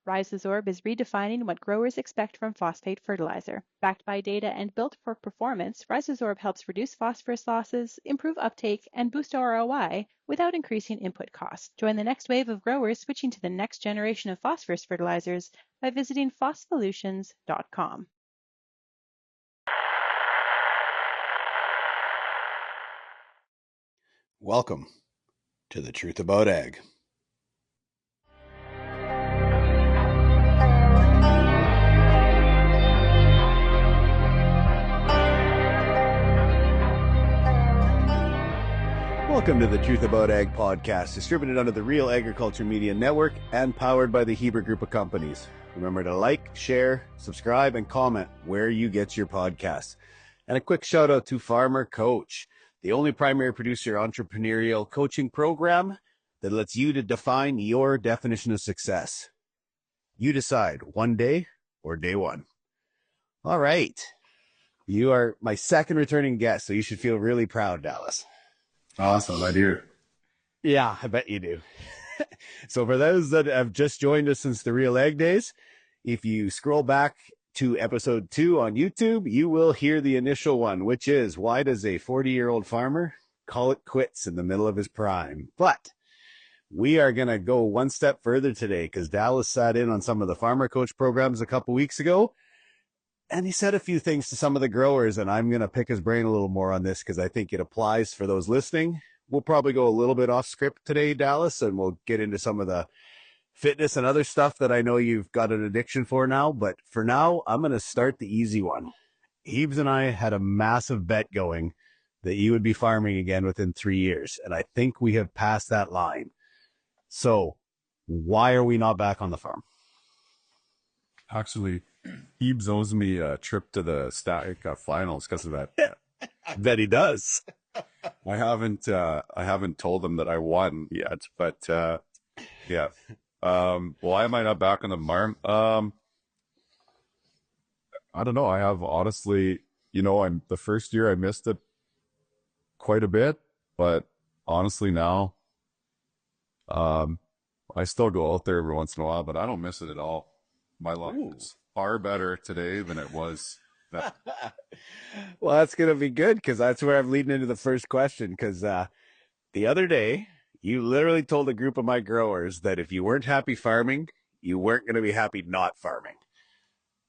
RiseAbsorb is redefining what growers expect from phosphate fertilizer. Backed by data and built for performance, RiseAbsorb helps reduce phosphorus losses, improve uptake, and boost ROI without increasing input costs. Join the next wave of growers switching to the next generation of phosphorus fertilizers by visiting phospholutions.com. Welcome to The Truth About Ag. Welcome to the Truth About Ag podcast, distributed under the Real Agriculture Media Network and powered by the Heber Group of Companies. Remember to like, share, subscribe, and comment where you get your podcasts. And a quick shout out to Farmer Coach, the only primary producer entrepreneurial coaching program that lets you to define your definition of success. You decide, one day or day one. All right. You are my second returning guest, so you should feel really proud, Dallas. Awesome, I do. Yeah, I bet you do. So for those that have just joined us since the Real Ag days, if you scroll back to episode 2 on YouTube, you will hear the initial one, which is, why does a 40-year-old farmer call it quits in the middle of his prime? But we are going to go one step further today because Dallas sat in on some of the Farmer Coach programs a couple weeks ago, and he said a few things to some of the growers, and I'm going to pick his brain a little more on this because I think it applies for those listening. We'll probably go a little bit off script today, Dallas, and we'll get into some of the fitness and other stuff that I know you've got an addiction for now. But for now, I'm going to start the easy one. Heebs and I had a massive bet going that you would be farming again within 3 years, and I think we have passed that line. So why are we not back on the farm? Actually, Heebs owes me a trip to the static finals because of that. I bet he does. I haven't told him that I won yet, but yeah. Why am I not back on the farm? I don't know. I have honestly, I'm the first year I missed it quite a bit, but honestly now, I still go out there every once in a while, but I don't miss it at all. My life is far better today than it was. Well, that's going to be good because that's where I'm leading into the first question. Because the other day, you literally told a group of my growers that if you weren't happy farming, you weren't going to be happy not farming.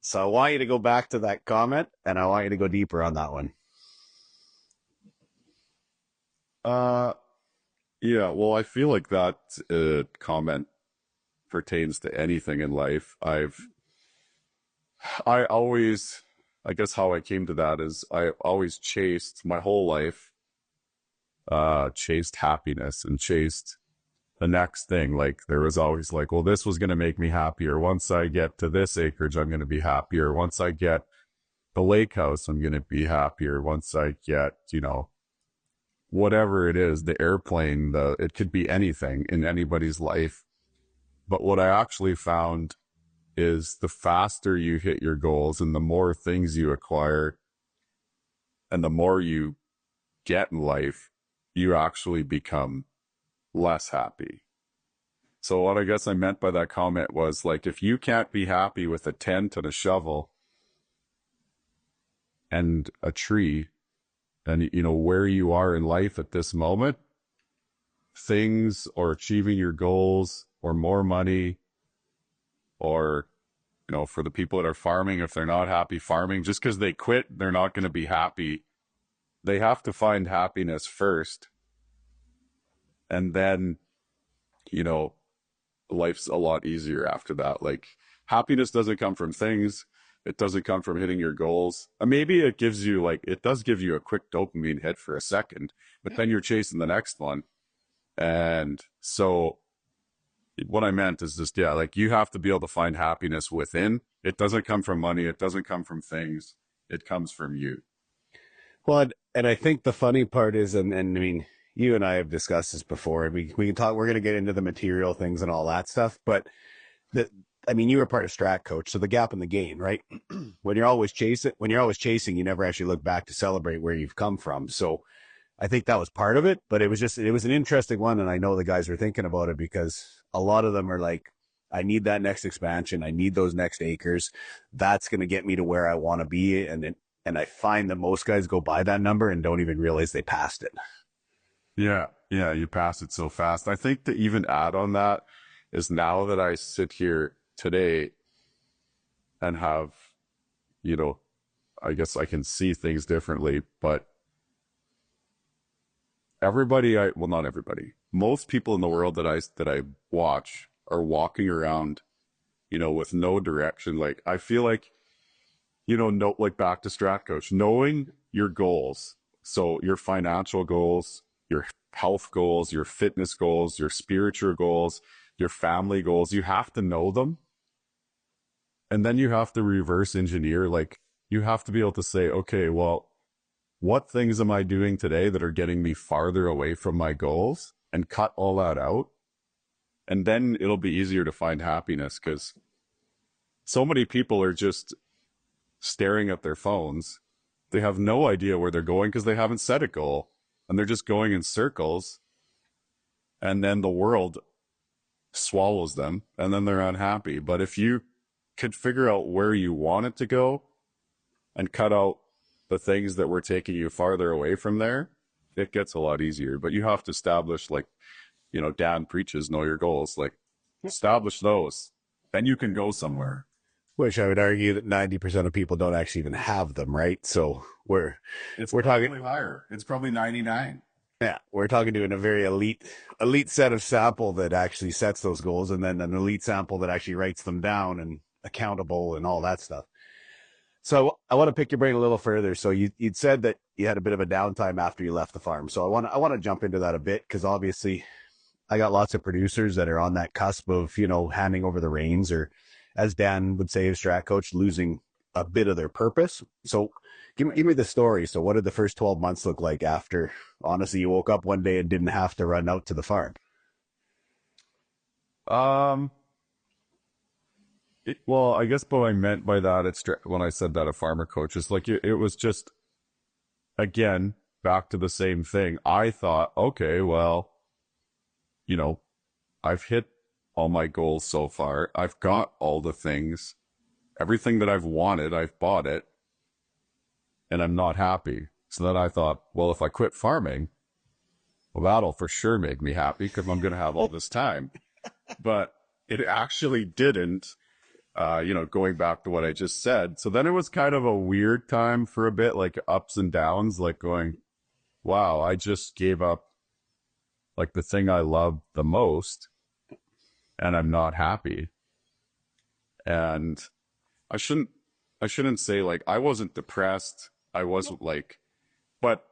So I want you to go back to that comment, and I want you to go deeper on that one. Yeah, well, I feel like that comment pertains to anything in life. I guess how I came to that is I always chased my whole life, chased happiness and chased the next thing. Like there was always like, well, this was going to make me happier. Once I get to this acreage, I'm going to be happier. Once I get the lake house, I'm going to be happier. Once I get, whatever it is, the airplane, it could be anything in anybody's life. But what I actually found is the faster you hit your goals and the more things you acquire and the more you get in life, you actually become less happy. So what I guess I meant by that comment was like, if you can't be happy with a tent and a shovel and a tree and, where you are in life at this moment, things or achieving your goals or more money or, for the people that are farming, if they're not happy farming, just because they quit, they're not going to be happy. They have to find happiness first. And then, life's a lot easier after that. Like happiness doesn't come from things. It doesn't come from hitting your goals. And maybe it does give you a quick dopamine hit for a second, but then you're chasing the next one. And so what I meant is just, you have to be able to find happiness within. It doesn't come from money. It doesn't come from things. It comes from you. Well, and I think the funny part is, and I mean, you and I have discussed this before. We can talk, we're going to get into the material things and all that stuff, but you were part of Strat Coach, so the gap in the gain, right? When you're always chasing, you never actually look back to celebrate where you've come from. So I think that was part of it, but it was an interesting one. And I know the guys are thinking about it because a lot of them are like, I need that next expansion. I need those next acres. That's going to get me to where I want to be. And I find that most guys go by that number and don't even realize they passed it. Yeah, yeah, you pass it so fast. I think to even add on that is now that I sit here today and have, you know, I guess I can see things differently, but well, not everybody, most people in the world that I watch are walking around, you know, with no direction. Like, I feel like, you know, no, like back to Strat Coach, knowing your goals. So your financial goals, your health goals, your fitness goals, your spiritual goals, your family goals, you have to know them. And then you have to reverse engineer. Like, you have to be able to say, okay, well, what things am I doing today that are getting me farther away from my goals, and cut all that out. And then it'll be easier to find happiness, because so many people are just staring at their phones. They have no idea where they're going because they haven't set a goal, and they're just going in circles. And then the world swallows them, and then they're unhappy. But if you could figure out where you want it to go and cut out the things that were taking you farther away from there, it gets a lot easier. But you have to establish, like, you know, Dan preaches, know your goals. Like, establish those. Then you can go somewhere. Which I would argue that 90% of people don't actually even have them, right? So we're talking higher. It's probably 99. Yeah, we're talking to a very elite set of sample that actually sets those goals, and then an elite sample that actually writes them down and accountable and all that stuff. So I want to pick your brain a little further. So you'd said that you had a bit of a downtime after you left the farm. So I want to jump into that a bit, because obviously I got lots of producers that are on that cusp of, you know, handing over the reins, or, as Dan would say, as Strat Coach, losing a bit of their purpose. So give me the story. So what did the first 12 months look like after, honestly, you woke up one day and didn't have to run out to the farm? Well, I guess what I meant by that, when I said that a farmer coach, is like, it was just, again, back to the same thing. I thought, okay, well, you know, I've hit all my goals so far. I've got all the things, everything that I've wanted, I've bought it, and I'm not happy. So then I thought, well, if I quit farming, well, that'll for sure make me happy, because I'm going to have all this time. But it actually didn't. You know, going back to what I just said. So then it was kind of a weird time for a bit, like ups and downs, like going, wow, I just gave up like the thing I love the most, and I'm not happy. And I shouldn't say, like, I wasn't depressed. I wasn't like, but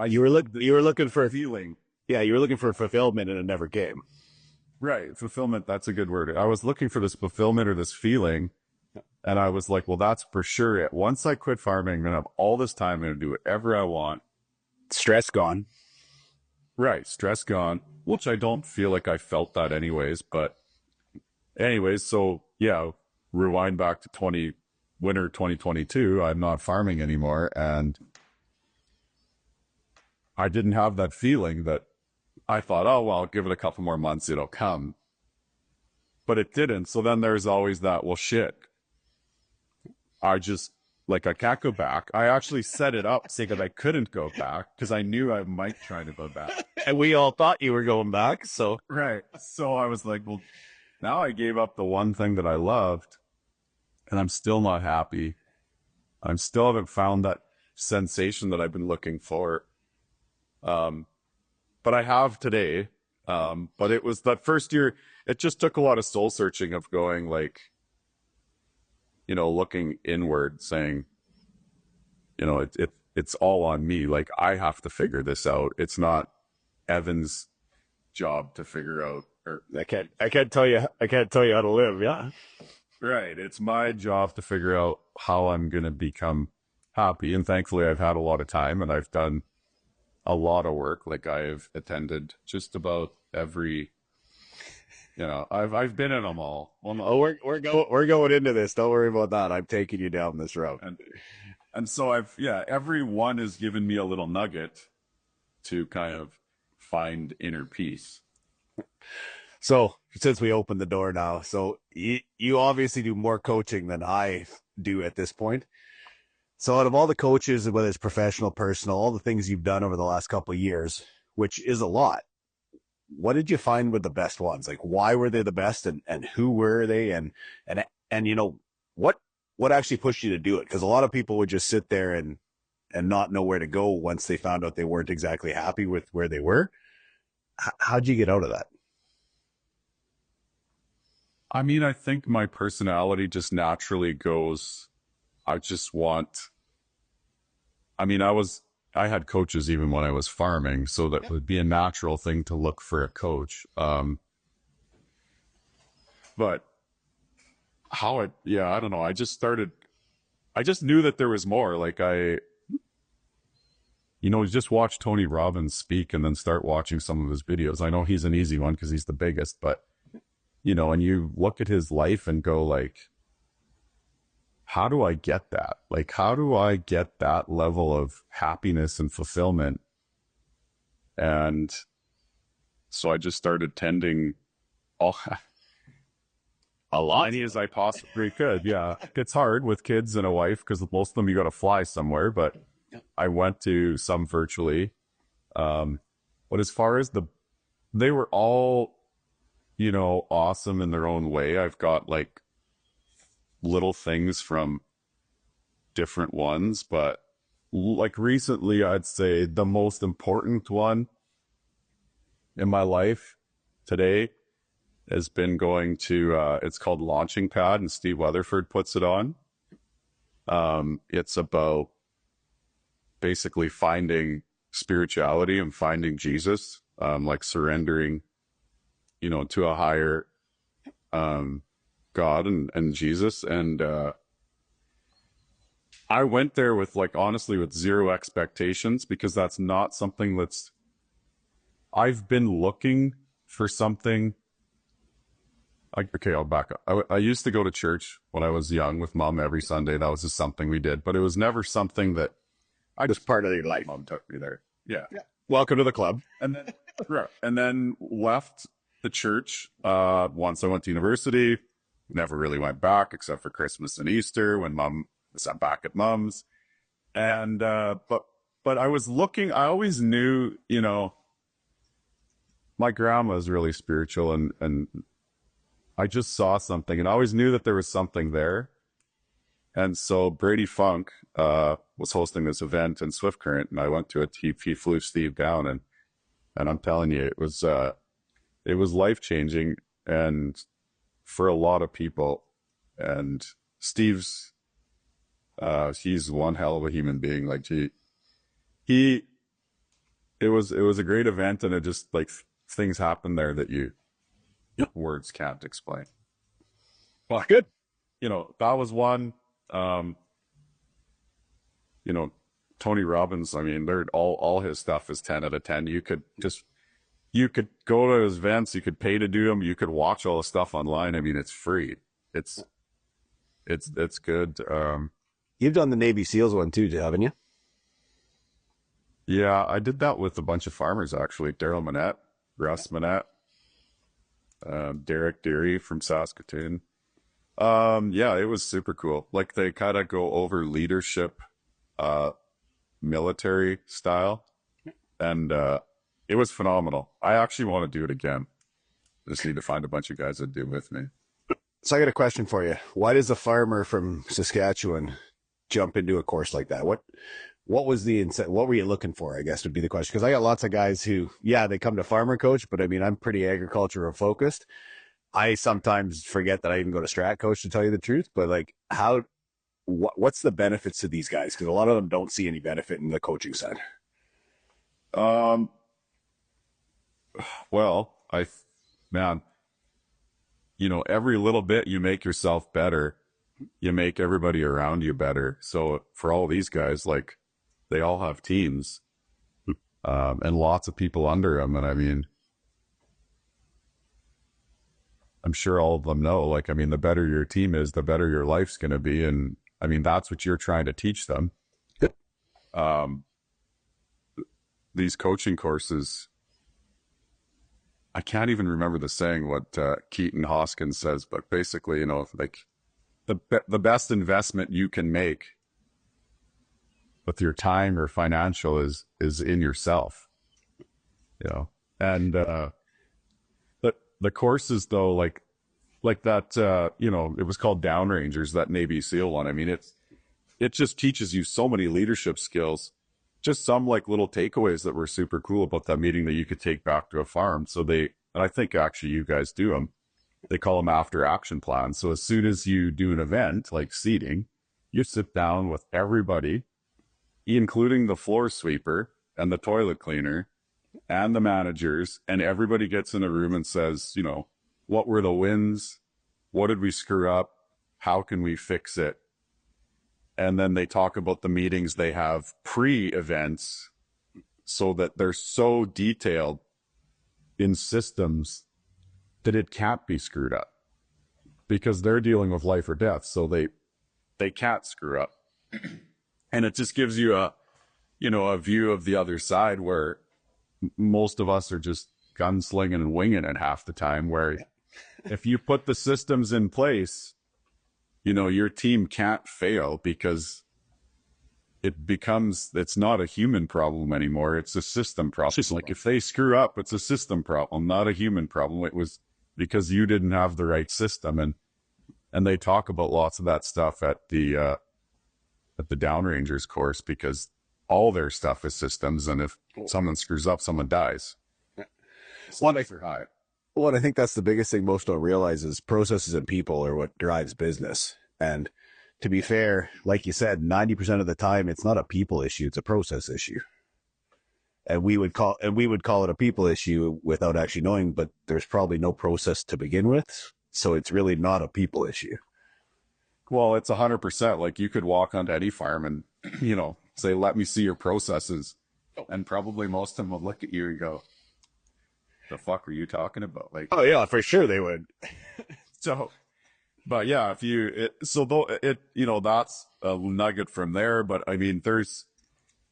You were looking for feeling. Yeah, you were looking for fulfillment, and it never came. Right. Fulfillment. That's a good word. I was looking for this fulfillment or this feeling. And I was like, well, that's for sure it. Once I quit farming, I'm going to have all this time. I'm going to do whatever I want. Stress gone. Right. Stress gone, which I don't feel like I felt that anyways. But anyways, so yeah, rewind back to winter 2022. I'm not farming anymore. And I didn't have that feeling that I thought, oh, well, I'll give it a couple more months, it'll come. But it didn't. So then there's always that, well, shit. I can't go back. I actually set it up so that I couldn't go back, because I knew I might try to go back. And we all thought you were going back, so. Right. So I was like, well, now I gave up the one thing that I loved, and I'm still not happy. I still haven't found that sensation that I've been looking for. But I have today. But it was that first year, it just took a lot of soul searching of going, like, you know, looking inward, saying, you know, it's all on me. Like, I have to figure this out. It's not Evan's job to figure out. Or I can't tell you how to live. Yeah. Right. It's my job to figure out how I'm going to become happy. And thankfully I've had a lot of time, and I've done a lot of work. Like, I've attended just about every, you know, I've been in them all. Well, oh, we're going into this. Don't worry about that. I'm taking you down this road. And so every one has given me a little nugget to kind of find inner peace. So since we opened the door now. So you obviously do more coaching than I do at this point. So out of all the coaches, whether it's professional, personal, all the things you've done over the last couple of years, which is a lot, what did you find were the best ones? Like, why were they the best, and who were they? And, you know, what actually pushed you to do it? Cause a lot of people would just sit there and not know where to go once they found out they weren't exactly happy with where they were. How'd you get out of that? I mean, I think my personality just naturally goes, I just want, I mean, I had coaches even when I was farming, so that would be a natural thing to look for a coach. But I don't know. I just knew that there was more. Like just watch Tony Robbins speak and then start watching some of his videos. I know he's an easy one because he's the biggest, but and you look at his life and go like, how do I get that? Like, how do I get that level of happiness and fulfillment? And so I just started tending a lot as I possibly could. Yeah. It's hard with kids and a wife because most of them you got to fly somewhere, but I went to some virtually. But as far as they were all, awesome in their own way. I've got like little things from different ones, but like recently, I'd say the most important one in my life today has been going to, it's called Launching Pad, and Steve Weatherford puts it on. It's about basically finding spirituality and finding Jesus, like surrendering, to a higher, God and Jesus. And, I went there with honestly, with zero expectations, because that's not something I've been looking for something. Okay, I'll back up. I used to go to church when I was young with mom every Sunday. That was just something we did, but it was never something that I just part of your life. Mom took me there. Yeah. Welcome to the club. And then left the church. Once I went to university, never really went back except for Christmas and Easter when mom was back at mom's. And, but I was looking, I always knew, my grandma is really spiritual, and I just saw something, and I always knew that there was something there. And so Brady Funk was hosting this event in Swift Current, and I went to it. He flew Steve down, and I'm telling you, it was life-changing, and for a lot of people. And Steve's he's one hell of a human being. Like it was a great event, and it just things happened there that words can't explain. Well, good. That was one. Tony Robbins, I mean, they're all his stuff is 10 out of 10. You could go to his events, you could pay to do them, you could watch all the stuff online. I mean, it's free. It's good. You've done the Navy SEALs one too, haven't you? Yeah, I did that with a bunch of farmers, actually. Daryl Manette, Russ Manette, Derek Deary from Saskatoon. Yeah, it was super cool. Like, they kind of go over leadership, military style, and it was phenomenal. I actually want to do it again. Just need to find a bunch of guys that do it with me. So I got a question for you. Why does a farmer from Saskatchewan jump into a course like that? What was what were you looking for, I guess, would be the question. Because I got lots of guys who, they come to Farmer Coach, but I mean, I'm pretty agricultural focused. I sometimes forget that I even go to Strat Coach, to tell you the truth. But what's the benefits to these guys? Because a lot of them don't see any benefit in the coaching side. Well, every little bit you make yourself better, you make everybody around you better. So for all these guys, they all have teams, and lots of people under them. And I mean, I'm sure all of them know, the better your team is, the better your life's going to be. And I mean, that's what you're trying to teach them. These coaching courses, I can't even remember the saying what Keaton Hoskins says, but basically, like the best investment you can make with your time or financial is in yourself, and the courses though, like that, it was called Downrangers, that Navy SEAL one. I mean, it just teaches you so many leadership skills. Just some like little takeaways that were super cool about that meeting that you could take back to a farm. So and I think actually you guys do them. They call them after action plans. So as soon as you do an event like seeding, you sit down with everybody, including the floor sweeper and the toilet cleaner and the managers, and everybody gets in a room and says, what were the wins? What did we screw up? How can we fix it? And then they talk about the meetings they have pre-events so that they're so detailed in systems that it can't be screwed up because they're dealing with life or death. So they can't screw up. And it just gives you a view of the other side where most of us are just gunslinging and winging it half the time, where if you put the systems in place, your team can't fail because it's not a human problem anymore. It's a system problem. Like if they screw up, it's a system problem, not a human problem. It was because you didn't have the right system. And they talk about lots of that stuff at the Downrangers course, because all their stuff is systems. And if someone screws up, someone dies. What I think that's the biggest thing most don't realize is processes and people are what drives business. And to be fair, like you said, 90% of the time, it's not a people issue, it's a process issue. And we would call it a people issue without actually knowing, but there's probably no process to begin with. So it's really not a people issue. Well, it's 100%. Like you could walk onto any farm and, say, let me see your processes. And probably most of them will look at you and go, the fuck were you talking about? Like, oh yeah, for sure they would. So, but yeah, that's a nugget from there. But I mean,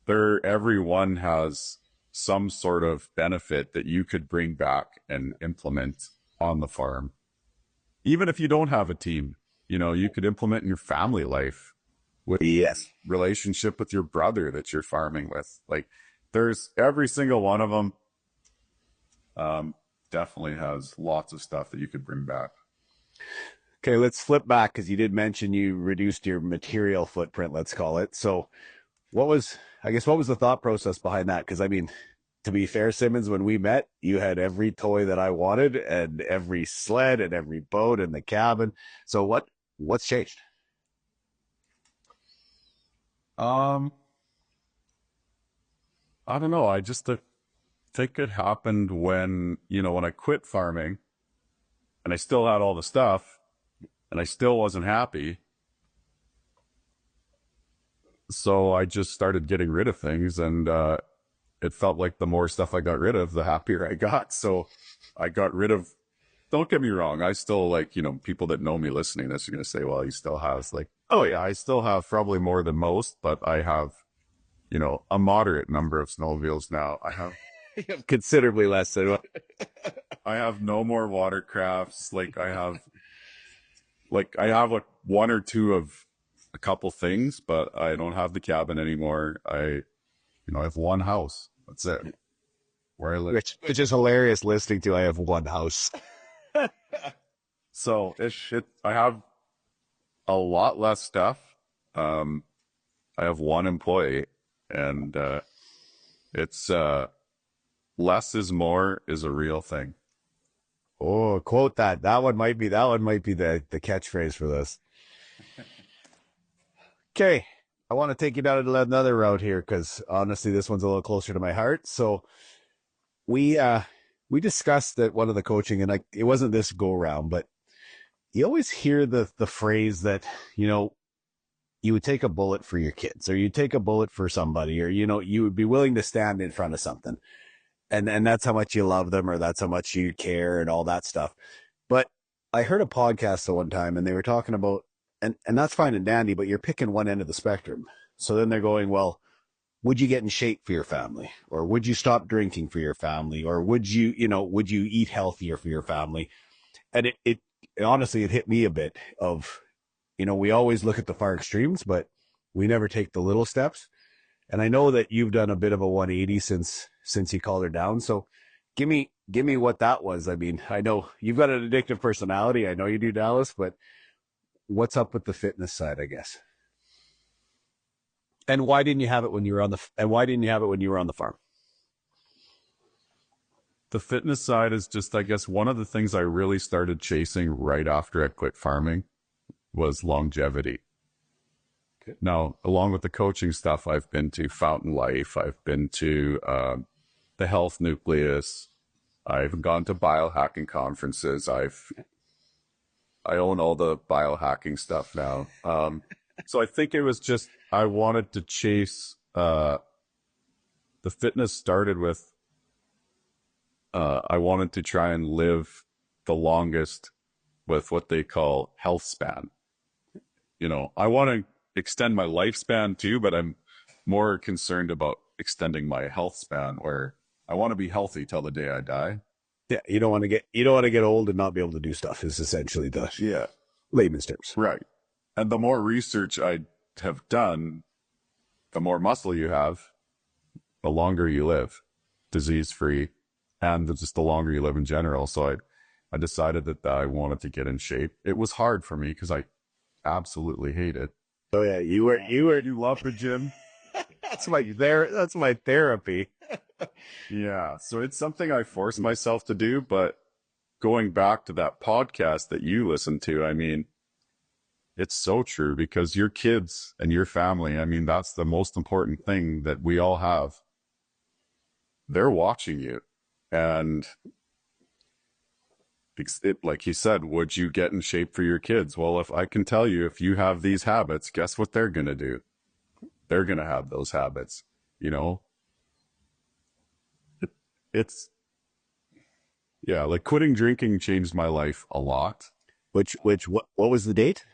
everyone has some sort of benefit that you could bring back and implement on the farm. Even if you don't have a team, you could implement in your family life with relationship with your brother that you're farming with. Like there's every single one of them. Definitely has lots of stuff that you could bring back. Okay, let's flip back because you did mention you reduced your material footprint, let's call it. So what was the thought process behind that? Because I mean, to be fair, Simmonds, when we met, you had every toy that I wanted and every sled and every boat in the cabin. So what's changed? I don't know. I just think it happened when I quit farming and I still had all the stuff and I still wasn't happy. So I just started getting rid of things, and it felt like the more stuff I got rid of, the happier I got. So I got rid of, don't get me wrong, I still people that know me listening to this are going to say, well, he still has oh yeah, I still have probably more than most, but I have, a moderate number of snowmobiles now. I have considerably less than I have no more watercrafts. I have one or two of a couple things, but I don't have the cabin anymore. I have one house. That's it. Where I live. which is hilarious listening to. I have one house. So I have a lot less stuff. I have one employee, and it's less is more is a real thing. Oh, quote that. That one might be the catchphrase for this. Okay. I want to take you down another route here because honestly, this one's a little closer to my heart. So we discussed that one of the coaching, and it wasn't this go round, but you always hear the phrase that, you would take a bullet for your kids, or you take a bullet for somebody, or, you would be willing to stand in front of something. And that's how much you love them, or that's how much you care and all that stuff. But I heard a podcast at one time and they were talking about, and that's fine and dandy, but you're picking one end of the spectrum. So then they're going, well, would you get in shape for your family? Or would you stop drinking for your family? Or would you, would you eat healthier for your family? And it honestly, it hit me a bit of, we always look at the far extremes, but we never take the little steps. And I know that you've done a bit of a 180 since you called her down. So give me what that was. I mean, I know you've got an addictive personality. I know you do, Dallas, but what's up with the fitness side, I guess? And why didn't you have it when you were on the farm? The fitness side is just, I guess, one of the things I really started chasing right after I quit farming was longevity. Okay. Now, along with the coaching stuff, I've been to Fountain Life. I've been to the Health Nucleus. I've gone to biohacking conferences. I own all the biohacking stuff now. So I think it was just, I wanted to chase, the fitness started with, I wanted to try and live the longest with what they call health span. I want to extend my lifespan too, but I'm more concerned about extending my health span, where I want to be healthy till the day I die. Yeah, you don't want to get old and not be able to do stuff is essentially the layman's terms. Right. And the more research I have done, the more muscle you have, the longer you live, disease-free, and just the longer you live in general. So I decided that I wanted to get in shape. It was hard for me because I absolutely hate it. Oh yeah, you love the gym. That's my therapy. Yeah, so it's something I force myself to do. But going back to that podcast that you listen to, I mean, it's so true, because your kids and your family, I mean, that's the most important thing that we all have. They're watching you. And like you said, would you get in shape for your kids? Well, if I can tell you, if you have these habits, guess what they're going to do? They're going to have those habits, like quitting drinking changed my life a lot. What was the date?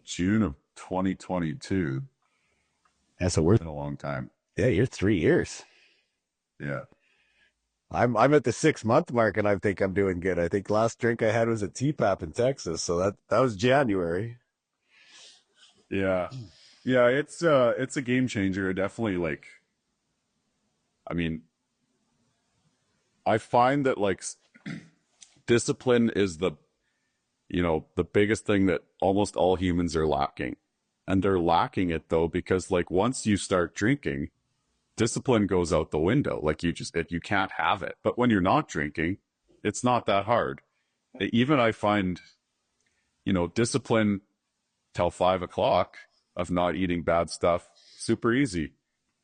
June of 2022. That's worth a long time. Yeah, you're 3 years. Yeah. I'm at the 6-month mark, and I think I'm doing good. I think last drink I had was at TPAP in Texas, so that was January. Yeah. Yeah, it's a game changer. Definitely, I mean, I find that discipline is the biggest thing that almost all humans are lacking. And they're lacking it though, because once you start drinking, discipline goes out the window. You can't have it. But when you're not drinking, it's not that hard. Even I find, discipline till 5 o'clock of not eating bad stuff, super easy.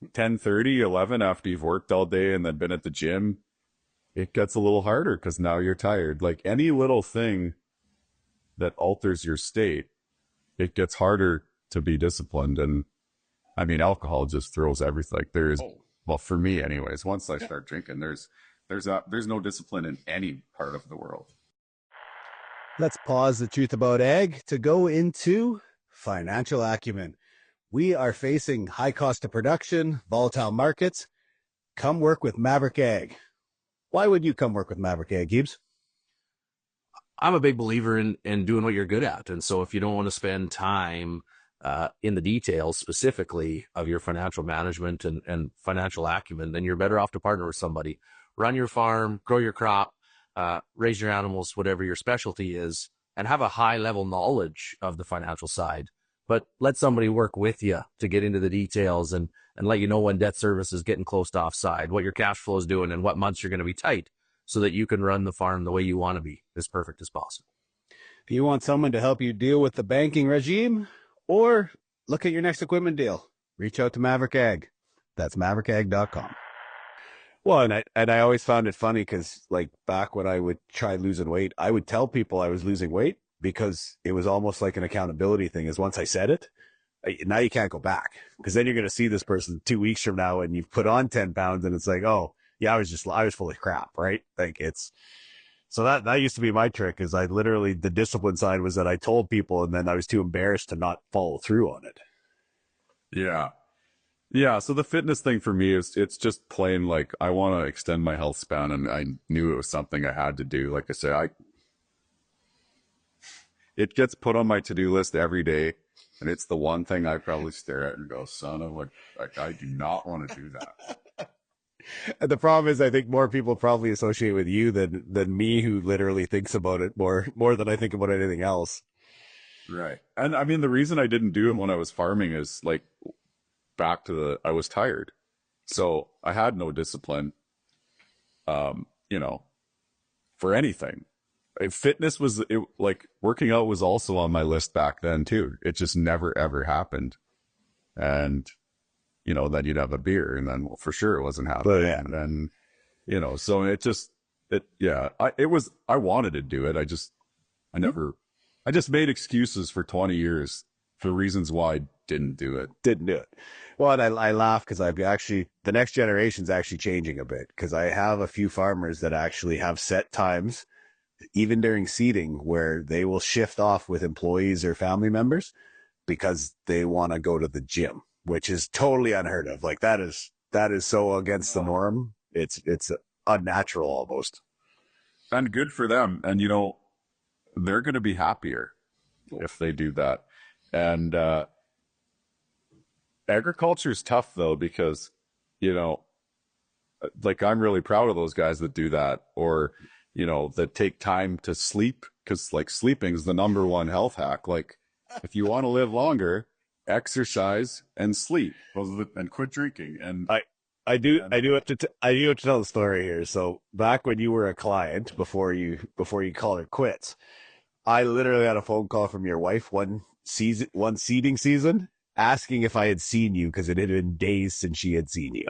10:30, 11 after you've worked all day and then been at the gym, it gets a little harder because now you're tired. Any little thing that alters your state, it gets harder to be disciplined. And I mean, alcohol just throws everything. Well, for me anyways, once I start drinking, there's no discipline in any part of the world. Let's pause the truth about ag to go into financial acumen. We are facing high cost of production, volatile markets. Come work with Maverick Ag. Why would you come work with Maverick Ag, Gibbs? I'm a big believer in doing what you're good at. And so if you don't want to spend time in the details specifically of your financial management and financial acumen, then you're better off to partner with somebody. Run your farm, grow your crop, raise your animals, whatever your specialty is, and have a high level knowledge of the financial side. But let somebody work with you to get into the details and let you know when debt service is getting close to offside, what your cash flow is doing, and what months you're going to be tight, so that you can run the farm the way you want to be, as perfect as possible. Do you want someone to help you deal with the banking regime or look at your next equipment deal? Reach out to Maverick Ag. That's maverickag.com. Well, and I always found it funny because back when I would try losing weight, I would tell people I was losing weight because it was almost like an accountability thing. Is once I said it, now you can't go back, because then you're going to see this person 2 weeks from now and you've put on 10 pounds and it's oh, yeah, I was full of crap, right? So that used to be my trick, is I literally, the discipline side was that I told people and then I was too embarrassed to not follow through on it. Yeah. Yeah, so the fitness thing for me is it's just plain like I want to extend my health span, and I knew it was something I had to do. Like I say, it gets put on my to-do list every day, and it's the one thing I probably stare at and go, son of like I do not want to do that. And the problem is, I think more people probably associate with you than me, who literally thinks about it more than I think about anything else. Right. And I mean, the reason I didn't do it when I was farming is like back to I was tired. So I had no discipline, you know, for anything. Fitness was like working out was also on my list back then too. It just never ever happened. And, you know, then you'd have a beer, and then well, for sure it wasn't happening. But yeah. And then, you know, so I wanted to do it. I just made excuses for 20 years for reasons why I didn't do it. Didn't do it. Well, and I laugh because the next generation's actually changing a bit, because I have a few farmers that actually have set times, even during seeding, where they will shift off with employees or family members because they want to go to the gym, which is totally unheard of. Like that is so against the norm. It's unnatural almost. And good for them. And, you know, they're going to be happier if they do that. And agriculture is tough, though, because, you know, like I'm really proud of those guys that do that, or, you know, that take time to sleep, because like sleeping is the number one health hack. Like if you want to live longer, exercise and sleep and quit drinking. And I do have to tell the story here. So back when you were a client, before you called it quits, I literally had a phone call from your wife one seeding season, asking if I had seen you, because it had been days since she had seen you.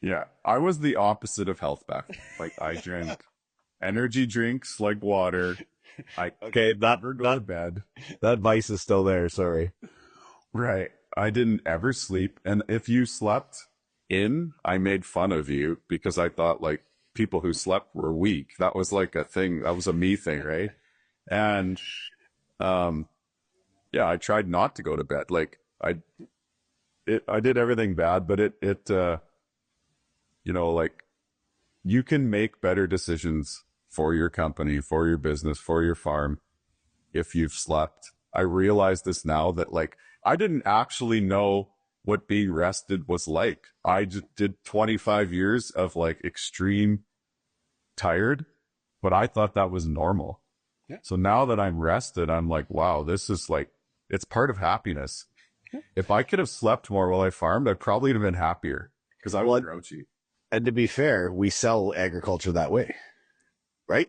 Yeah, I was the opposite of health back. Like I drank energy drinks like water. I never go to bed. That vice is still there. Sorry. Right. I didn't ever sleep. And if you slept in, I made fun of you because I thought like people who slept were weak. That was like a thing. That was a me thing, right? And yeah, I tried not to go to bed. Like I did everything bad, but you know, like you can make better decisions for your company, for your business, for your farm if you've slept. I realize this now, that like I didn't actually know what being rested was like. I just did 25 years of like extreme tired, but I thought that was normal. Yeah. So now that I'm rested, I'm like, wow, this is like, it's part of happiness. Yeah. If I could have slept more while I farmed, I'd probably have been happier, because I was grouchy. And to be fair, we sell agriculture that way, right?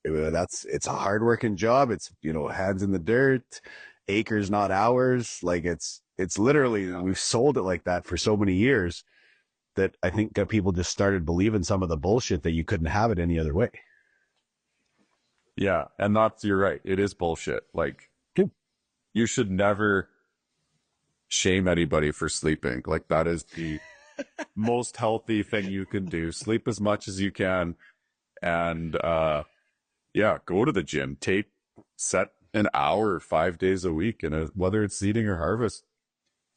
It's a hardworking job. It's, you know, hands in the dirt, acres, not hours. Like it's literally, we've sold it like that for so many years that I think that people just started believing some of the bullshit that you couldn't have it any other way. Yeah. And you're right. It is bullshit. Like you should never shame anybody for sleeping. Like that is the most healthy thing you can do. Sleep as much as you can. And, yeah, go to the gym, set an hour, 5 days a week, and whether it's seeding or harvest,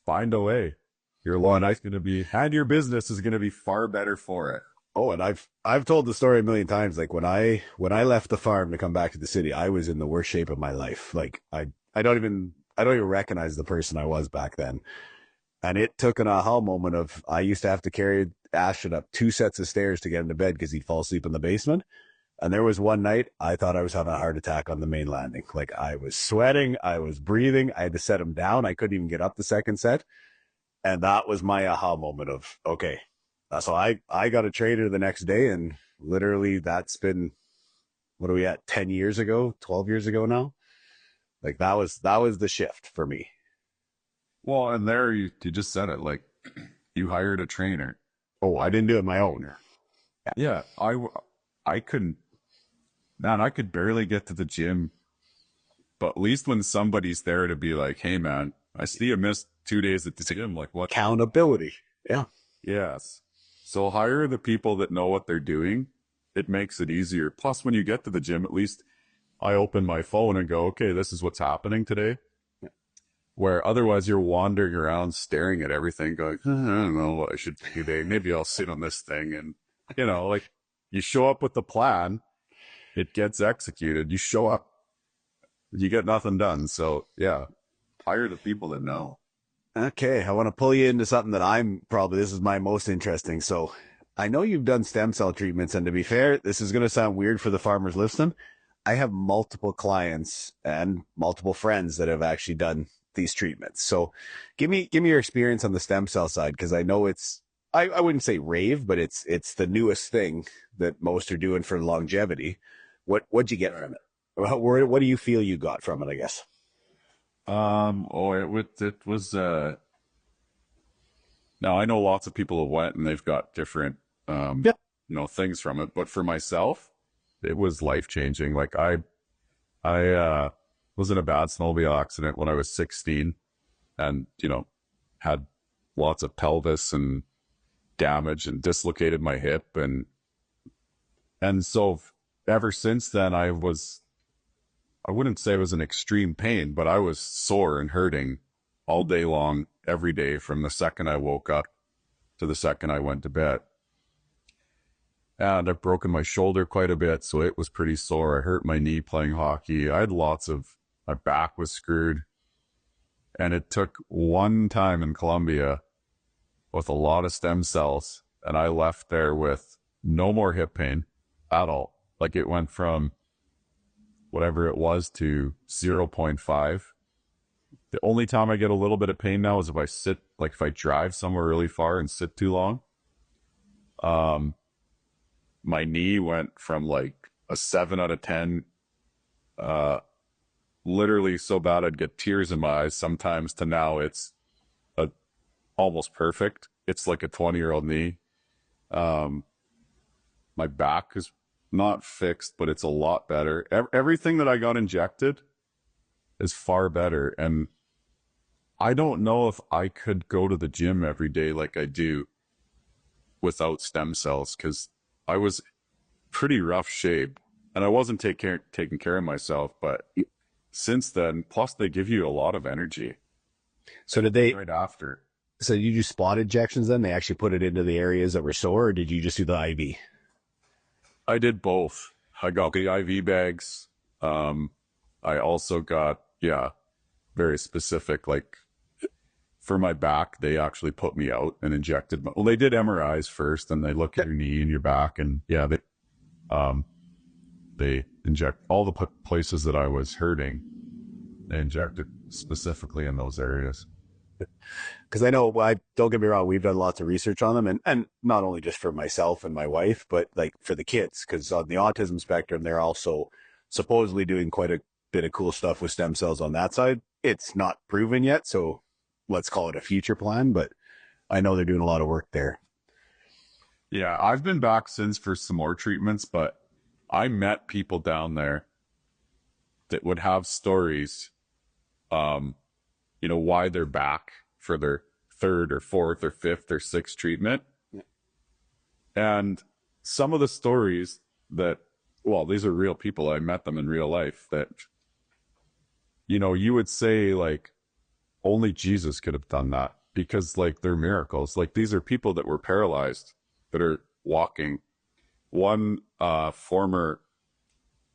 find a way. Your life's going to be, and your business is going to be far better for it. Oh, and I've told the story a million times. Like when I left the farm to come back to the city, I was in the worst shape of my life. Like I don't even recognize the person I was back then. And it took an aha moment of, I used to have to carry Ashton up 2 sets of stairs to get him to bed because he'd fall asleep in the basement. And there was one night I thought I was having a heart attack on the main landing. Like I was sweating, I was breathing, I had to set him down. I couldn't even get up the second set. And that was my aha moment of, okay. So I got a trainer the next day, and literally that's been, what are we at, 10 years ago, 12 years ago now? Like that was the shift for me. Well, and there you just said it, like you hired a trainer. Oh, I didn't do it on my own. Yeah, I couldn't, man, I could barely get to the gym. But at least when somebody's there to be like, hey man, I see you missed 2 days at the gym. Like what? Accountability. Yeah. Yes. So hire the people that know what they're doing. It makes it easier. Plus, when you get to the gym, at least I open my phone and go, okay, this is what's happening today. where otherwise you're wandering around staring at everything going, I don't know what I should do today. Maybe I'll sit on this thing. And, you know, like you show up with the plan, it gets executed. You show up, you get nothing done. So yeah, hire the people that know. Okay, I want to pull you into something that this is my most interesting. So I know you've done stem cell treatments, and to be fair, this is going to sound weird for the farmers listening. I have multiple clients and multiple friends that have actually done these treatments. So give me your experience on the stem cell side, because I know I wouldn't say rave, but it's the newest thing that most are doing for longevity. What'd you get from it? What do you feel you got from it, I guess? It was, now I know lots of people have went and they've got different, Yeah. you know, things from it, but for myself, it was life-changing. Like I was in a bad snowmobile accident when I was 16 and, you know, had lots of pelvis and damage and dislocated my hip. And so ever since then, I wouldn't say it was an extreme pain, but I was sore and hurting all day long, every day, from the second I woke up to the second I went to bed. And I've broken my shoulder quite a bit, so it was pretty sore. I hurt my knee playing hockey. My back was screwed. And it took one time in Colombia with a lot of stem cells, and I left there with no more hip pain at all. Like it went from whatever it was to 0.5. The only time I get a little bit of pain now is if I drive somewhere really far and sit too long. My knee went from like a 7 out of 10, literally so bad I'd get tears in my eyes sometimes, to now it's almost perfect. It's like a 20-year-old knee. My back is not fixed, but it's a lot better. Everything that I got injected is far better. And I don't know if I could go to the gym every day like I do without stem cells, because I was pretty rough shape and I wasn't taking care of myself. But since then, plus they give you a lot of energy. So did they, right after. so you do spot injections then? They actually put it into the areas that were sore, or did you just do the IV? I did both. I got the IV bags. I also got, very specific, like for my back, they actually put me out and injected they did MRIs first, and they look at your knee and your back, and they inject all the places that I was hurting. They injected specifically in those areas. Because I know, don't get me wrong, we've done lots of research on them, and not only just for myself and my wife, but like for the kids, because on the autism spectrum, they're also supposedly doing quite a bit of cool stuff with stem cells on that side. It's not proven yet, so let's call it a future plan, but I know they're doing a lot of work there. Yeah, I've been back since for some more treatments, but I met people down there that would have stories, why they're back for their third or fourth or fifth or sixth treatment. Yeah. And some of the stories these are real people. I met them in real life that, you would say like only Jesus could have done that, because like they're miracles. Like these are people that were paralyzed that are walking. One former,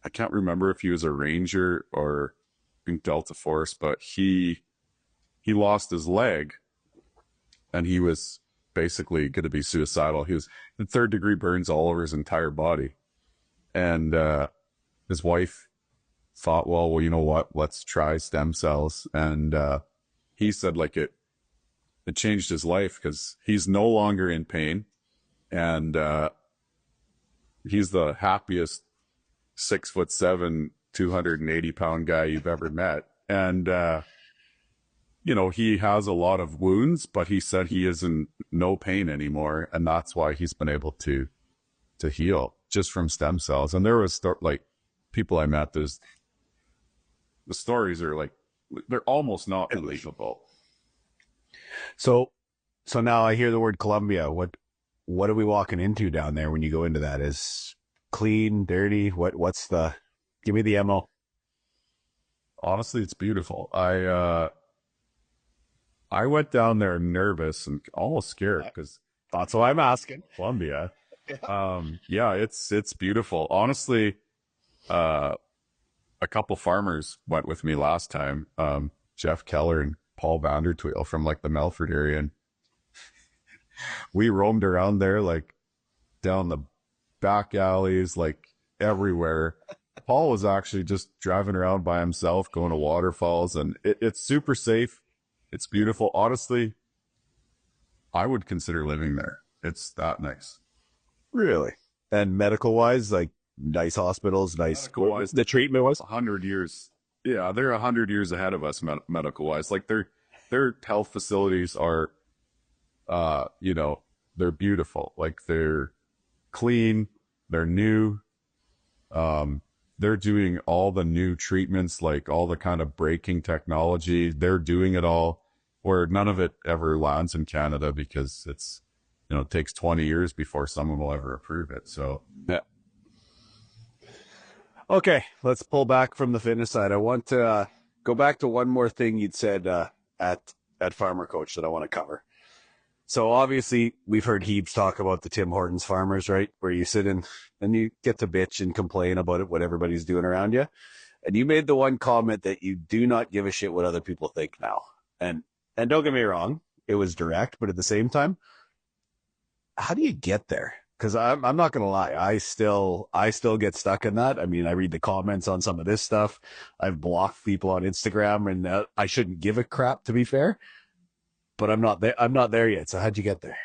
I can't remember if he was a ranger or in Delta Force, but he lost his leg and he was basically going to be suicidal. He was in 3rd-degree burns all over his entire body. And his wife thought, well, you know what? Let's try stem cells. And he said like it changed his life, because he's no longer in pain. And he's the happiest 6'7", 280-pound guy you've ever met. And he has a lot of wounds, but he said he is in no pain anymore. And that's why he's been able to heal just from stem cells. And there was people I met, the stories are like, they're almost not believable. So now I hear the word Colombia. What are we walking into down there when you go into that? Is clean, dirty? Give me the MO. Honestly, it's beautiful. I went down there nervous and almost scared because That's why I'm asking. Colombia. Yeah, it's beautiful. Honestly, a couple farmers went with me last time. Jeff Keller and Paul Vandertweel from like the Melford area, and we roamed around there like down the back alleys, like everywhere. Paul was actually just driving around by himself, going to waterfalls, and it's super safe. It's beautiful. Honestly, I would consider living there. It's that nice. Really? And medical wise, like nice hospitals, nice Medical-wise, the treatment was 100 years. Yeah, they're 100 years ahead of us medical wise. Like their health facilities are, they're beautiful. Like they're clean, they're new. They're doing all the new treatments, like all the kind of braking technology. They're doing it all, where none of it ever lands in Canada because it's, it takes 20 years before someone will ever approve it. So yeah. Okay, let's pull back from the fitness side. I want to go back to one more thing you'd said at Farmer Coach that I want to cover. So obviously we've heard heaps talk about the Tim Hortons farmers, right? Where you sit in and you get to bitch and complain about it, what everybody's doing around you. And you made the one comment that you do not give a shit what other people think now. And don't get me wrong, it was direct, but at the same time, how do you get there? Because I'm not going to lie, I still get stuck in that. I mean, I read the comments on some of this stuff. I've blocked people on Instagram, and I shouldn't give a crap, to be fair. But I'm not there. I'm not there yet. So how'd you get there?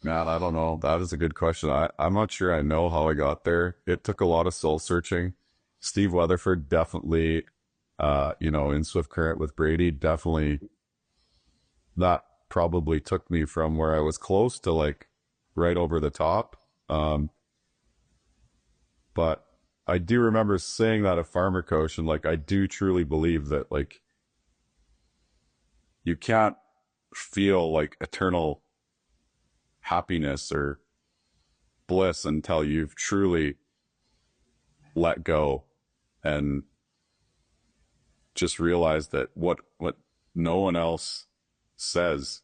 Man, I don't know. That is a good question. I'm not sure I know how I got there. It took a lot of soul searching. Steve Weatherford definitely, in Swift Current with Brady, definitely that probably took me from where I was close to like right over the top. But I do remember saying that at Farmer Coach, and like I do truly believe that like you can't feel like eternal happiness or bliss until you've truly let go and just realize that what no one else says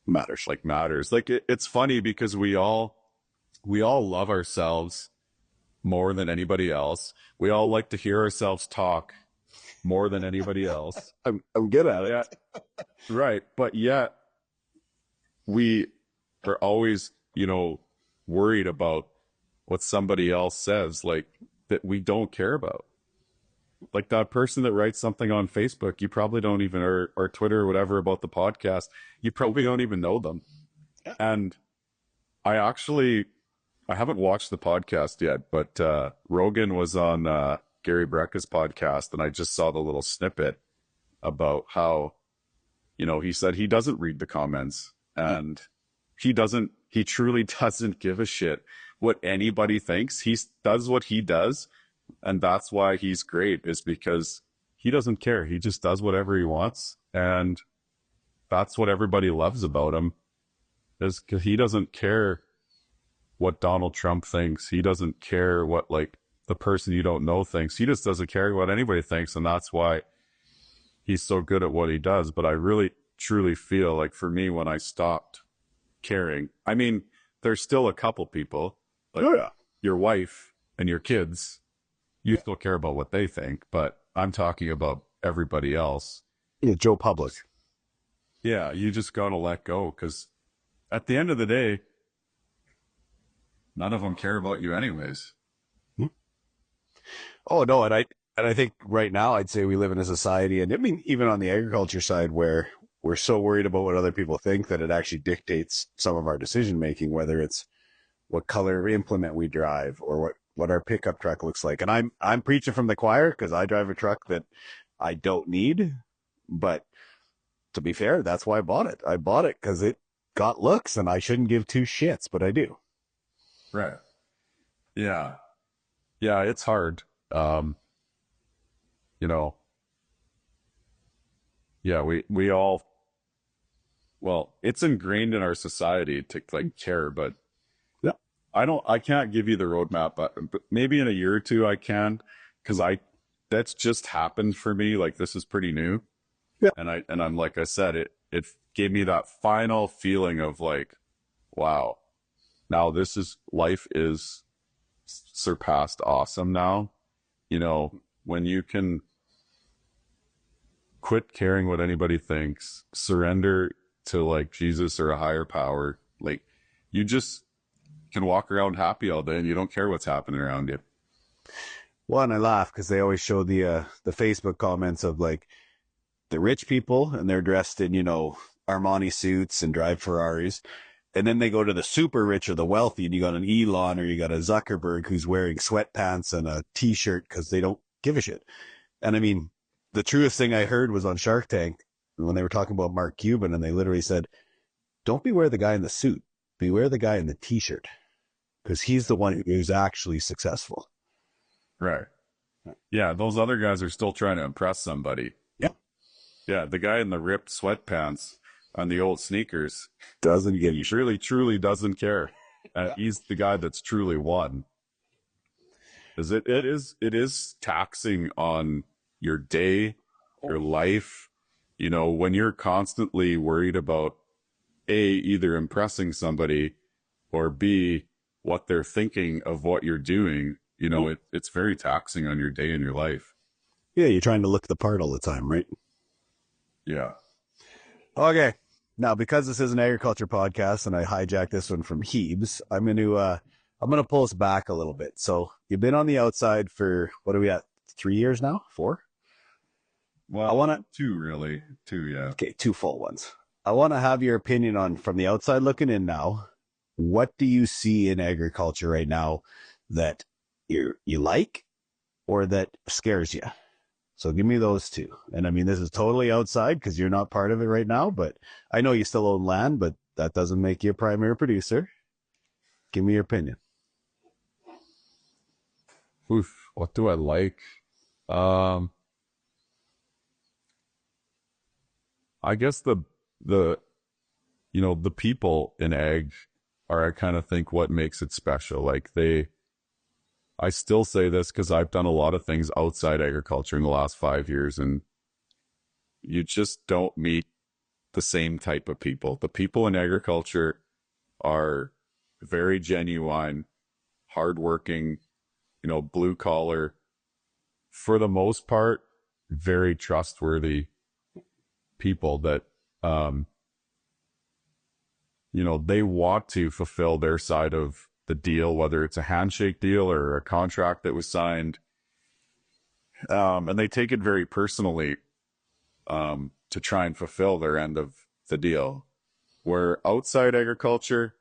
matters. Like it's funny because we all love ourselves more than anybody else. We all like to hear ourselves talk more than anybody else. I'm good at it. Yeah. Right. But yet we are always, worried about what somebody else says, like that we don't care about. Like that person that writes something on Facebook, you probably don't even, or Twitter or whatever about the podcast, you probably don't even know them. Yeah. And I haven't watched the podcast yet, but Rogan was on Gary Brecka's podcast, and I just saw the little snippet about how, he said he doesn't read the comments, and he truly doesn't give a shit what anybody thinks. He does what he does. And that's why he's great, is because he doesn't care. He just does whatever he wants. And that's what everybody loves about him, is because he doesn't care what Donald Trump thinks. He doesn't care what like the person you don't know thinks. He just doesn't care what anybody thinks. And that's why he's so good at what he does. But I really, truly feel like for me, when I stopped caring, I mean, there's still a couple people, like your wife and your kids, you still care about what they think, but I'm talking about everybody else. Yeah, Joe Public. Yeah, you just gotta let go, because at the end of the day, none of them care about you anyways. Oh no, and I think right now I'd say we live in a society, and I mean even on the agriculture side, where we're so worried about what other people think that it actually dictates some of our decision making, whether it's what color implement we drive or what our pickup truck looks like. And I'm preaching from the choir because I drive a truck that I don't need, but to be fair, that's why I bought it. I bought it because it got looks, and I shouldn't give two shits, but I do. Right. Yeah. Yeah, it's hard. Yeah, we all, well, it's ingrained in our society to like care, but yeah, I can't give you the roadmap, but maybe in a year or two I can, because that's just happened for me. Like this is pretty new. Yeah. And I'm like I said, it gave me that final feeling of like, wow, now life is surpassed awesome now. You know, when you can quit caring what anybody thinks, surrender to like Jesus or a higher power, like you just can walk around happy all day and you don't care what's happening around you. Well, and I laugh because they always show the Facebook comments of like the rich people and they're dressed in, Armani suits and drive Ferraris. And then they go to the super rich or the wealthy and you got an Elon or you got a Zuckerberg who's wearing sweatpants and a t-shirt because they don't give a shit. And I mean, the truest thing I heard was on Shark Tank when they were talking about Mark Cuban and they literally said, don't beware the guy in the suit, beware the guy in the t-shirt because he's the one who's actually successful. Right. Yeah. Those other guys are still trying to impress somebody. Yeah. Yeah. The guy in the ripped sweatpants on the old sneakers Doesn't give you shit. really, truly doesn't care. He's the guy that's truly won. Because it is taxing on your day, your life. You know, when you're constantly worried about A, either impressing somebody or B, what they're thinking of what you're doing, it's very taxing on your day and your life. Yeah, you're trying to look the part all the time, right? Yeah. Okay. Now, because this is an agriculture podcast and I hijacked this one from Hebes, I'm gonna pull us back a little bit. So you've been on the outside for what are we at? 3 years now? 4? Well, I want to 2, yeah. Okay, 2 full ones. I want to have your opinion on from the outside looking in now. What do you see in agriculture right now that you like or that scares you? So give me those 2. And I mean, this is totally outside because you're not part of it right now, but I know you still own land, but that doesn't make you a primary producer. Give me your opinion. Oof, what do I like? I guess the the people in ag are, I kind of think, what makes it special. Like I still say this because I've done a lot of things outside agriculture in the last 5 years, and you just don't meet the same type of people. The people in agriculture are very genuine, hardworking, blue collar, for the most part, very trustworthy people that, they want to fulfill their side of the deal, whether it's a handshake deal or a contract that was signed. And they take it very personally, to try and fulfill their end of the deal. Where outside agriculture,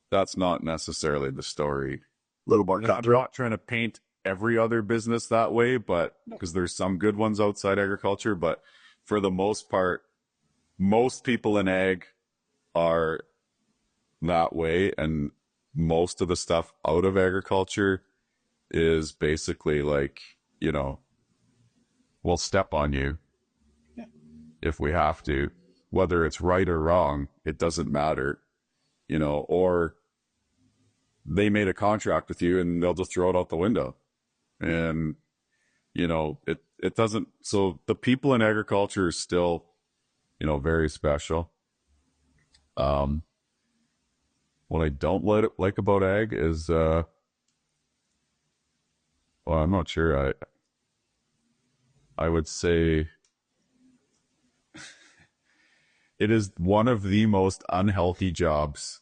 that's not necessarily the story. A little more I'm not trying to paint every other business that way, but because there's some good ones outside agriculture, but for the most part, most people in ag are that way, and most of the stuff out of agriculture is basically like, we'll step on you if we have to, whether it's right or wrong, it doesn't matter, or they made a contract with you and they'll just throw it out the window. And, it doesn't, so the people in agriculture are still, very special. What I don't like about ag is, well, I'm not sure. I would say it is one of the most unhealthy jobs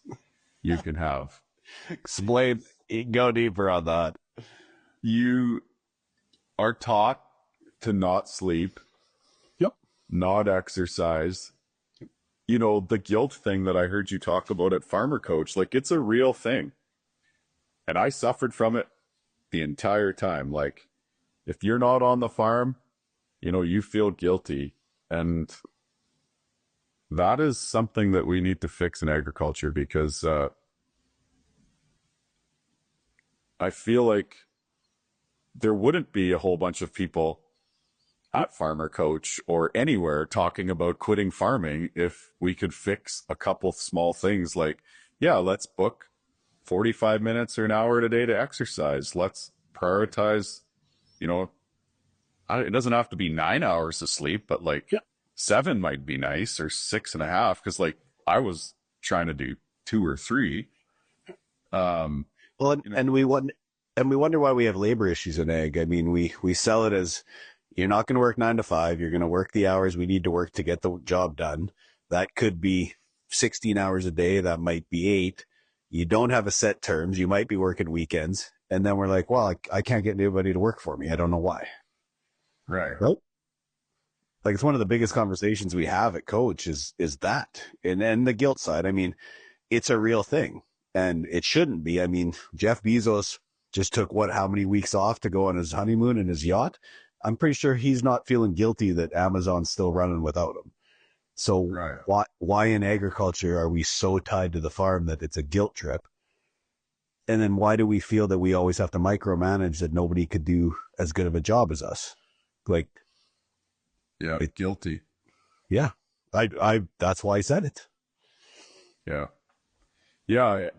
you can have. Explain. Go deeper on that. You are taught to not sleep. Yep. Not exercise. The guilt thing that I heard you talk about at Farmer Coach, like, it's a real thing. And I suffered from it the entire time. Like, if you're not on the farm, you feel guilty. And that is something that we need to fix in agriculture, because I feel like there wouldn't be a whole bunch of people at Farmer Coach or anywhere talking about quitting farming if we could fix a couple small things like, yeah, let's book 45 minutes or an hour a day to exercise. Let's prioritize, it doesn't have to be 9 hours of sleep, but like 7 might be nice, or 6.5. Cause like I was trying to do 2 or 3. Well, and we wonder why we have labor issues in ag. I mean, we sell it as you're not going to work 9 to 5. You're going to work the hours we need to work to get the job done. That could be 16 hours a day. That might be 8. You don't have a set terms. You might be working weekends. And then we're like, well, I can't get anybody to work for me. I don't know why. Right. Like, it's one of the biggest conversations we have at Coach is that. And then the guilt side. I mean, it's a real thing, and it shouldn't be. I mean, Jeff Bezos just took how many weeks off to go on his honeymoon in his yacht. I'm pretty sure he's not feeling guilty that Amazon's still running without him. So why in agriculture are we so tied to the farm that it's a guilt trip? And then why do we feel that we always have to micromanage, that nobody could do as good of a job as us? Like, yeah, guilty. Yeah. That's why I said it. Yeah. Yeah.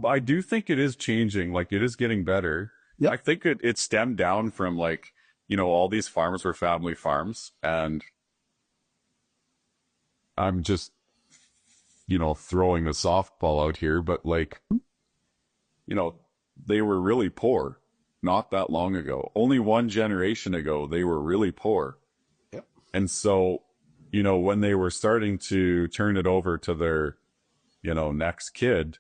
I do think it is changing. Like, it is getting better. Yep. I think it stemmed down from, like, all these farms were family farms, and I'm just, throwing the softball out here, but like, they were really poor not that long ago. Only one generation ago, they were really poor. Yep. And so, when they were starting to turn it over to their, next kid,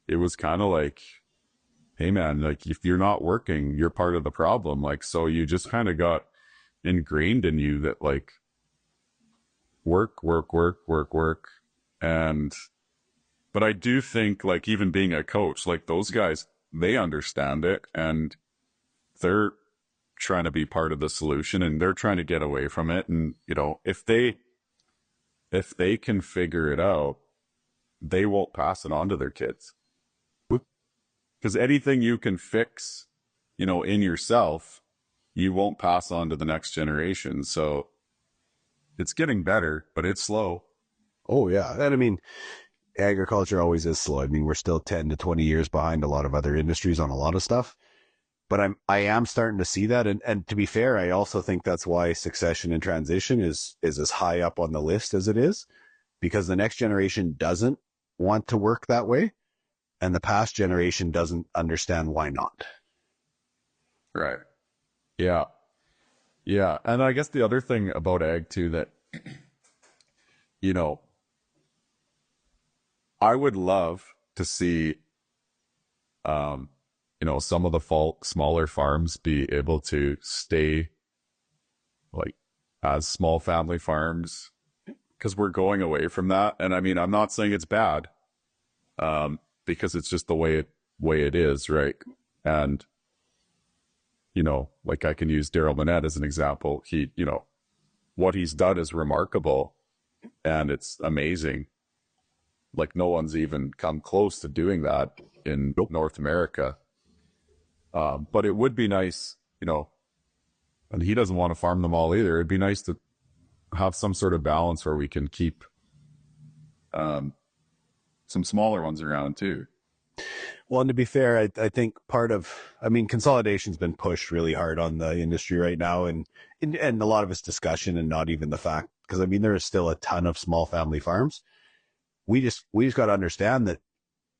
it was kind of like, hey man, like, if you're not working, you're part of the problem. Like, so you just kind of got ingrained in you that, like, work. But I do think, like, even being a coach, like, those guys, they understand it, and they're trying to be part of the solution, and they're trying to get away from it. And, if they can figure it out, they won't pass it on to their kids. Because anything you can fix, in yourself, you won't pass on to the next generation. So it's getting better, but it's slow. Oh, yeah. And I mean, agriculture always is slow. I mean, we're still 10 to 20 years behind a lot of other industries on a lot of stuff. But I am starting to see that. And to be fair, I also think that's why succession and transition is as high up on the list as it is, because the next generation doesn't want to work that way, and the past generation doesn't understand why not. Right. Yeah. Yeah. And I guess the other thing about ag too, that, I would love to see, some of the smaller farms be able to stay, like, as small family farms, because we're going away from that. And I mean, I'm not saying it's bad, because it's just the way it is, right? And, like, I can use Daryl Manette as an example. He, what he's done is remarkable, and it's amazing. Like, no one's even come close to doing that in North America. But it would be nice, and he doesn't want to farm them all either. It'd be nice to have some sort of balance where we can keep some smaller ones around too. Well, and to be fair, I think consolidation's been pushed really hard on the industry right now, and a lot of it's discussion and not even the fact, because I mean, there is still a ton of small family farms. We just got to understand that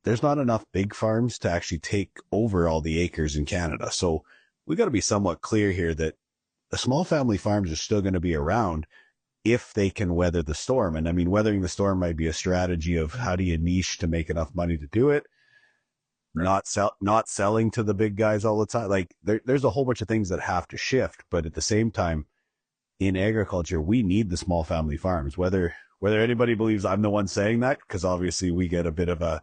there's not enough big farms to actually take over all the acres in Canada. So we got to be somewhat clear here that the small family farms are still going to be around if they can weather the storm. And I mean, weathering the storm might be a strategy of how do you niche to make enough money to do it. Not selling to the big guys all the time. Like, there's a whole bunch of things that have to shift, but at the same time, in agriculture, we need the small family farms. Whether anybody believes I'm the one saying that, because obviously we get a bit of a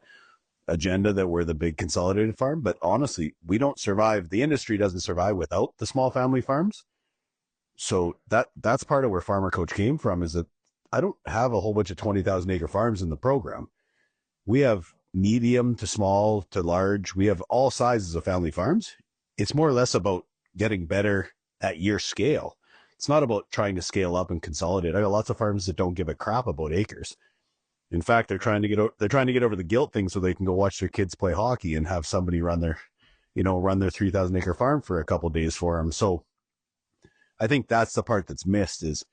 agenda that we're the big consolidated farm, but honestly, we don't survive. The industry doesn't survive without the small family farms. So that's part of where Farmer Coach came from, is that I don't have a whole bunch of 20,000 acre farms in the program. We have medium to small to large. We have all sizes of family farms. It's more or less about getting better at your scale. It's not about trying to scale up and consolidate. I got lots of farms that don't give a crap about acres. In fact, they're trying to get over the guilt thing so they can go watch their kids play hockey and have somebody run their 3,000 acre farm for a couple of days for them. So I think that's the part that's missed is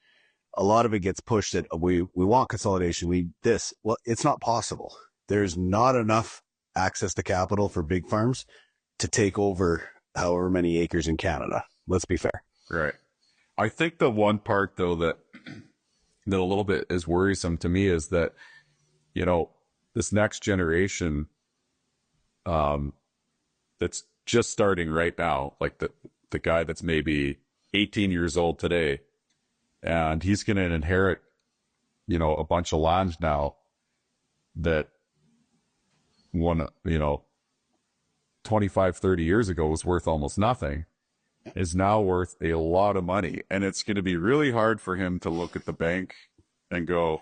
a lot of it gets pushed that we want consolidation. Well, it's not possible. There's not enough access to capital for big farms to take over however many acres in Canada. Let's be fair. Right. I think the one part though that a little bit is worrisome to me is that, you know, this next generation, that's just starting right now, like the guy that's maybe 18 years old today, and he's going to inherit, you know, a bunch of land now that one, you know, 25, 30 years ago was worth almost nothing, is now worth a lot of money. And it's going to be really hard for him to look at the bank and go,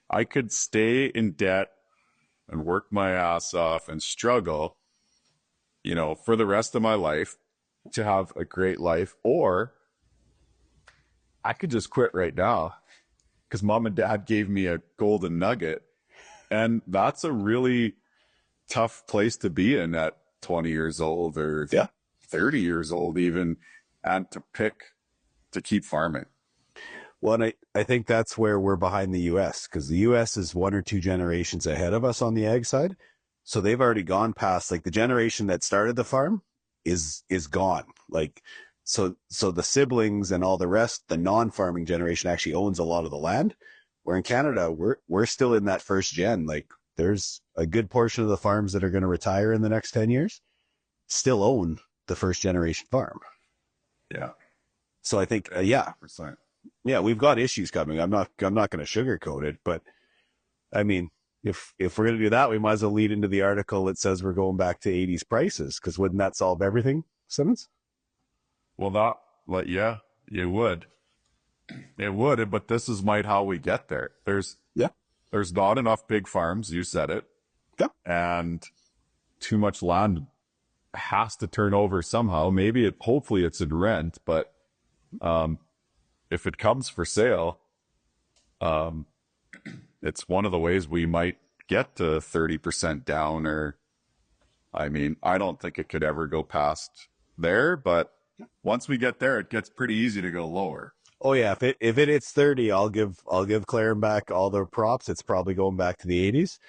I could stay in debt and work my ass off and struggle, you know, for the rest of my life to have a great life, or I could just quit right now because mom and dad gave me a golden nugget. And that's a really tough place to be in at 20 years old or 30 years old even, and to keep farming. Well, and I think that's where we're behind the U.S. because the U.S. is 1 or 2 generations ahead of us on the ag side. So they've already gone past, like, the generation that started the farm is gone. Like, so the siblings and all the rest, the non-farming generation actually owns a lot of the land. Where in Canada, we're still in that first gen. Like, there's a good portion of the farms that are going to retire in the next 10 years still own the first generation farm. Yeah. So I think, yeah, we've got issues coming. I'm not going to sugarcoat it, but I mean, if we're going to do that, we might as well lead into the article that says we're going back to 80s prices, because wouldn't that solve everything, Simmonds? Well, yeah, it would. It would, but this is how we get there. There's not enough big farms. You said it. Yeah. And too much land has to turn over somehow. Hopefully it's in rent, but if it comes for sale, it's one of the ways we might get to 30% down, or, I mean, I don't think it could ever go past there, but once we get there, it gets pretty easy to go lower. Oh yeah, if it hits 30, I'll give Claren back all the props. It's probably going back to the 80s.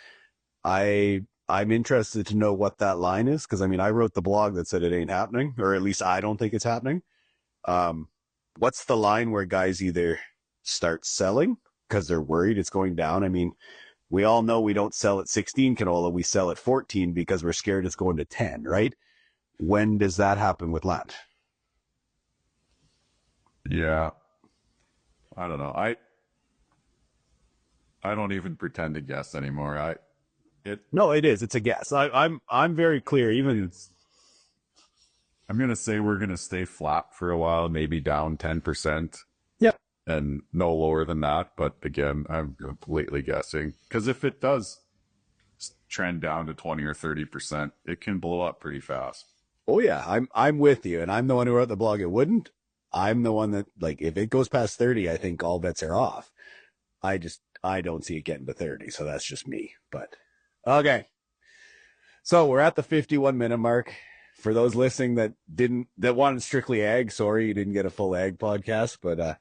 I'm interested to know what that line is, because I mean, I wrote the blog that said it ain't happening, or at least I don't think it's happening. What's the line where guys either start selling because they're worried it's going down? I mean, we all know we don't sell at 16 canola, we sell at 14 because we're scared it's going to 10, right? When does that happen with land? Yeah. I don't know. I don't even pretend to guess anymore. No, it is. It's a guess. I'm very clear. I'm going to say we're going to stay flat for a while, maybe down 10%. Yep. And no lower than that. But again, I'm completely guessing, because if it does trend down to 20 or 30%, it can blow up pretty fast. Oh yeah, I'm with you, and I'm the one who wrote the blog. It wouldn't. I'm the one that, like, if it goes past 30, I think all bets are off. I don't see it getting to 30, so that's just me. But okay, so we're at the 51-minute mark. For those listening that wanted strictly ag, sorry you didn't get a full ag podcast. But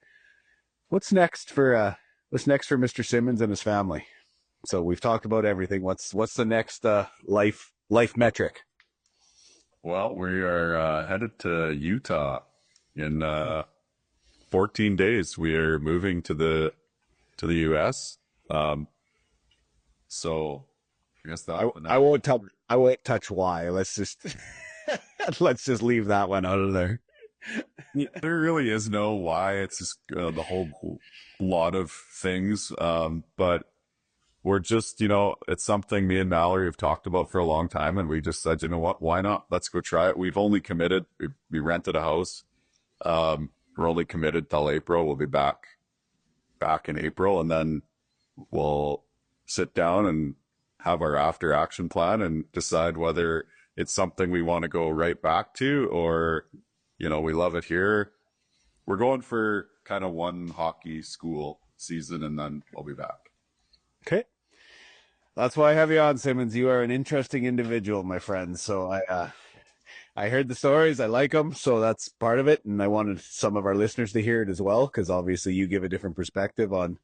what's next for Mr. Simmonds and his family? So we've talked about everything. What's the next life metric? Well, we are headed to Utah in 14 days. We are moving to the U.S. So I guess I won't touch why. Let's just leave that one out of there. There really is no why. It's just the whole lot of things. But we're just, it's something me and Mallory have talked about for a long time. And we just said, you know what, why not? Let's go try it. We've only committed. We rented a house. We're only committed till April. We'll be back in April, and then we'll sit down and have our after action plan and decide whether it's something we want to go right back to, or, we love it here. We're going for kind of one hockey school season, and then we'll be back. Okay. That's why I have you on, Simmonds. You are an interesting individual, my friend. So I heard the stories. I like them. So that's part of it. And I wanted some of our listeners to hear it as well, because obviously you give a different perspective on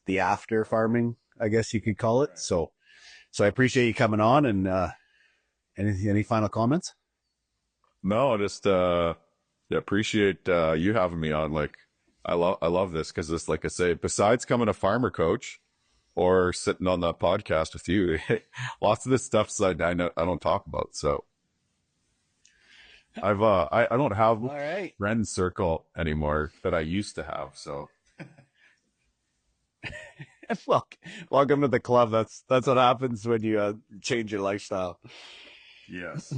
the after farming, I guess you could call it. So I appreciate you coming on, and any final comments? No, just appreciate you having me on. Like, I love this, because this, like I say, besides coming a farmer coach or sitting on that podcast with you, lots of this stuff I don't talk about. So I don't have a friend circle anymore that I used to have. So welcome to the club. That's what happens when you change your lifestyle. yes.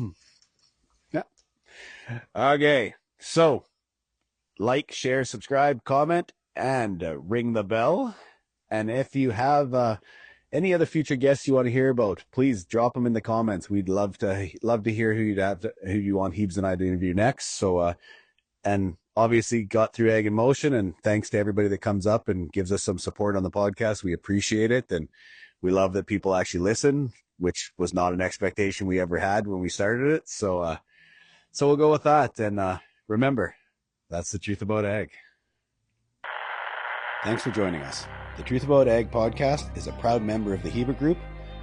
Yeah. Okay. So like, share, subscribe, comment, and ring the bell. And if you have any other future guests you want to hear about, please drop them in the comments. We'd love to hear who you want Heebs and I to interview next. So, and obviously got through Ag in Motion, and thanks to everybody that comes up and gives us some support on the podcast. We appreciate it. And we love that people actually listen, which was not an expectation we ever had when we started it. So we'll go with that. And remember, that's the truth about ag. Thanks for joining us. The Truth About Ag podcast is a proud member of the Hebert Group,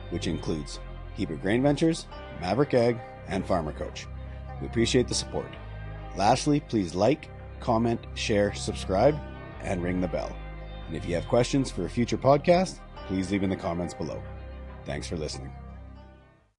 which includes Hebert Grain Ventures, Maverick Ag, and Farmer Coach. We appreciate the support. Lastly, please like, comment, share, subscribe, and ring the bell. And if you have questions for a future podcast, please leave in the comments below. Thanks for listening.